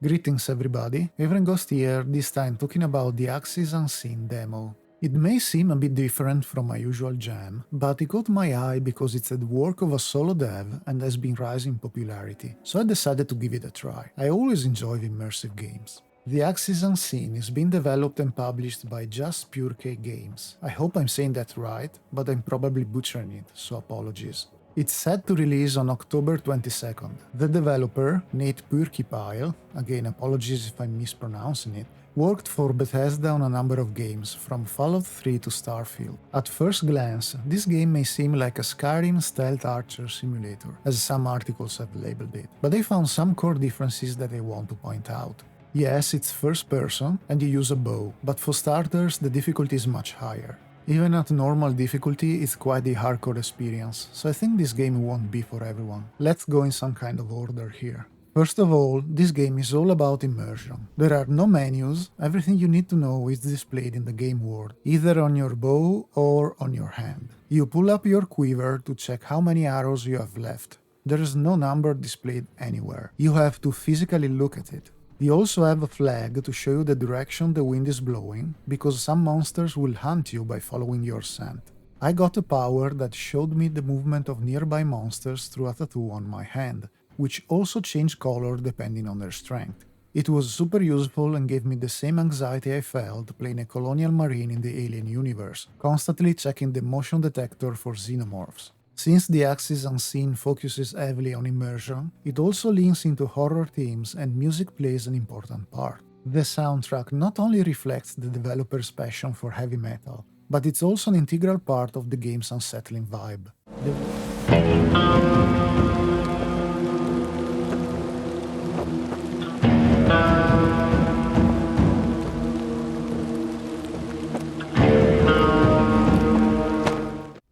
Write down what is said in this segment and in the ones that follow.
Greetings everybody, Avrengost here, this time talking about the theaxisunseen demo. It may seem a bit different from my usual jam, but it caught my eye because it's the work of a solo dev and has been rising in popularity, so I decided to give it a try. I always enjoy immersive games. The theaxisunseen is being developed and published by Just Purkey Games. I hope I'm saying that right, but I'm probably butchering it, so apologies. It's set to release on October 22nd. The developer, Nate Purkey, again apologies if I'm mispronouncing it, worked for Bethesda on a number of games, from Fallout 3 to Starfield. At first glance, this game may seem like a Skyrim stealth archer simulator, as some articles have labeled it, but I found some core differences that I want to point out. Yes, it's first person, and you use a bow, but for starters the difficulty is much higher. Even at normal difficulty, it's quite a hardcore experience, so I think this game won't be for everyone. Let's go in some kind of order here. First of all, this game is all about immersion. There are no menus, everything you need to know is displayed in the game world, either on your bow or on your hand. You pull up your quiver to check how many arrows you have left. There is no number displayed anywhere. You have to physically look at it. You also have a flag to show you the direction the wind is blowing, because some monsters will hunt you by following your scent. I got a power that showed me the movement of nearby monsters through a tattoo on my hand, which also changed color depending on their strength. It was super useful and gave me the same anxiety I felt playing a colonial marine in the Alien universe, constantly checking the motion detector for xenomorphs. Since the theaxisunseen focuses heavily on immersion, it also leans into horror themes and music plays an important part. The soundtrack not only reflects the developer's passion for heavy metal, but it's also an integral part of the game's unsettling vibe.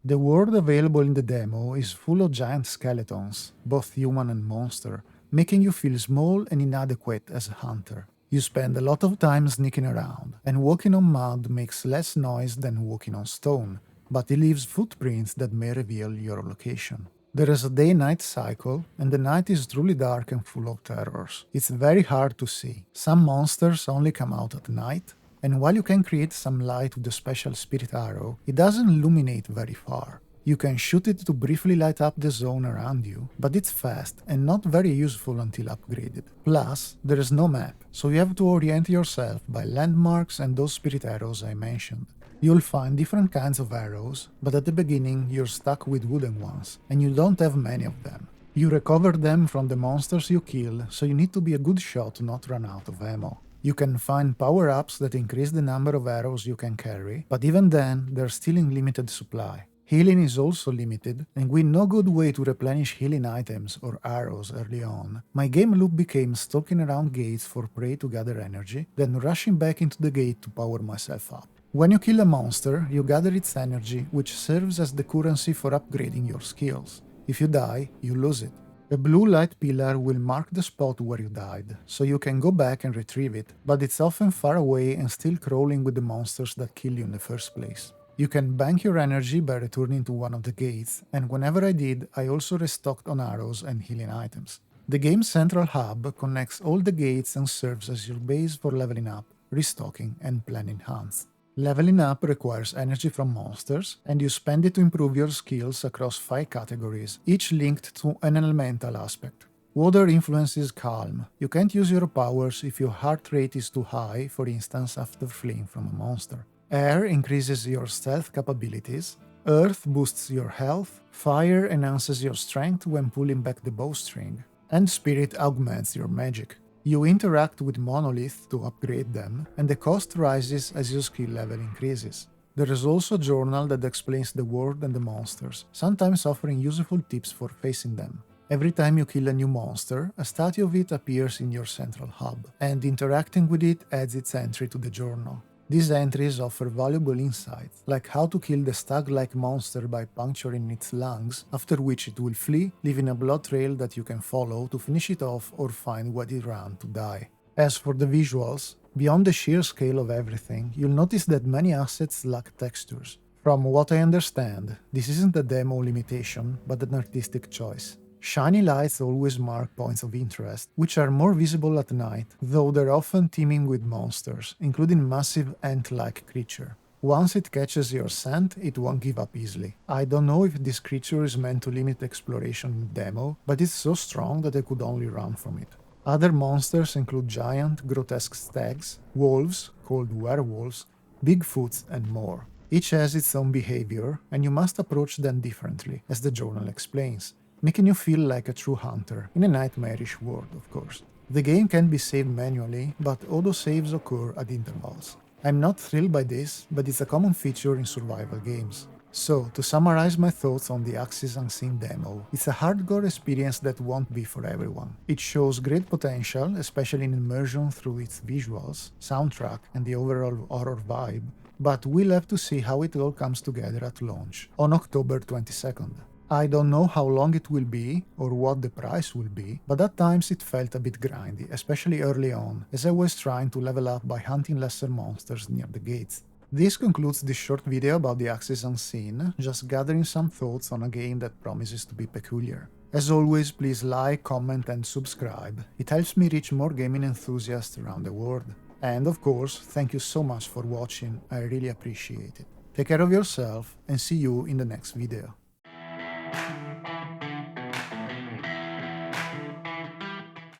The world available in the demo is full of giant skeletons, both human and monster, making you feel small and inadequate as a hunter. You spend a lot of time sneaking around, and walking on mud makes less noise than walking on stone, but it leaves footprints that may reveal your location. There is a day-night cycle, and the night is truly dark and full of terrors. It's very hard to see. Some monsters only come out at night, and while you can create some light with the special spirit arrow, it doesn't illuminate very far. You can shoot it to briefly light up the zone around you, but it's fast and not very useful until upgraded. Plus, there is no map, so you have to orient yourself by landmarks and those spirit arrows I mentioned. You'll find different kinds of arrows, but at the beginning you're stuck with wooden ones, and you don't have many of them. You recover them from the monsters you kill, so you need to be a good shot to not run out of ammo. You can find power-ups that increase the number of arrows you can carry, but even then, they're still in limited supply. Healing is also limited, and with no good way to replenish healing items or arrows early on, my game loop became stalking around gates for prey to gather energy, then rushing back into the gate to power myself up. When you kill a monster, you gather its energy, which serves as the currency for upgrading your skills. If you die, you lose it. A blue light pillar will mark the spot where you died, so you can go back and retrieve it, but it's often far away and still crawling with the monsters that kill you in the first place. You can bank your energy by returning to one of the gates, and whenever I did, I also restocked on arrows and healing items. The game's central hub connects all the gates and serves as your base for leveling up, restocking, and planning hunts. Leveling up requires energy from monsters, and you spend it to improve your skills across 5 categories, each linked to an elemental aspect. Water influences calm. You can't use your powers if your heart rate is too high, for instance after fleeing from a monster. Air increases your stealth capabilities. Earth boosts your health. Fire enhances your strength when pulling back the bowstring. And Spirit augments your magic. You interact with monoliths to upgrade them, and the cost rises as your skill level increases. There is also a journal that explains the world and the monsters, sometimes offering useful tips for facing them. Every time you kill a new monster, a statue of it appears in your central hub, and interacting with it adds its entry to the journal. These entries offer valuable insights, like how to kill the stag-like monster by puncturing its lungs, after which it will flee, leaving a blood trail that you can follow to finish it off or find where it ran to die. As for the visuals, beyond the sheer scale of everything, you'll notice that many assets lack textures. From what I understand, this isn't a demo limitation, but an artistic choice. Shiny lights always mark points of interest, which are more visible at night, though they're often teeming with monsters, including massive ant-like creature. Once it catches your scent, it won't give up easily. I don't know if this creature is meant to limit exploration in the demo, but it's so strong that I could only run from it. Other monsters include giant, grotesque stags, wolves, called werewolves, Bigfoots, and more. Each has its own behavior, and you must approach them differently, as the journal explains, making you feel like a true hunter, in a nightmarish world, of course. The game can be saved manually, but autosaves occur at intervals. I'm not thrilled by this, but it's a common feature in survival games. So, to summarize my thoughts on the theaxisunseen demo, it's a hardcore experience that won't be for everyone. It shows great potential, especially in immersion through its visuals, soundtrack, and the overall horror vibe, but we'll have to see how it all comes together at launch, on October 22nd. I don't know how long it will be, or what the price will be, but at times it felt a bit grindy, especially early on, as I was trying to level up by hunting lesser monsters near the gates. This concludes this short video about the theaxisunseen, just gathering some thoughts on a game that promises to be peculiar. As always, please like, comment and subscribe. It helps me reach more gaming enthusiasts around the world. And of course, thank you so much for watching, I really appreciate it. Take care of yourself and see you in the next video.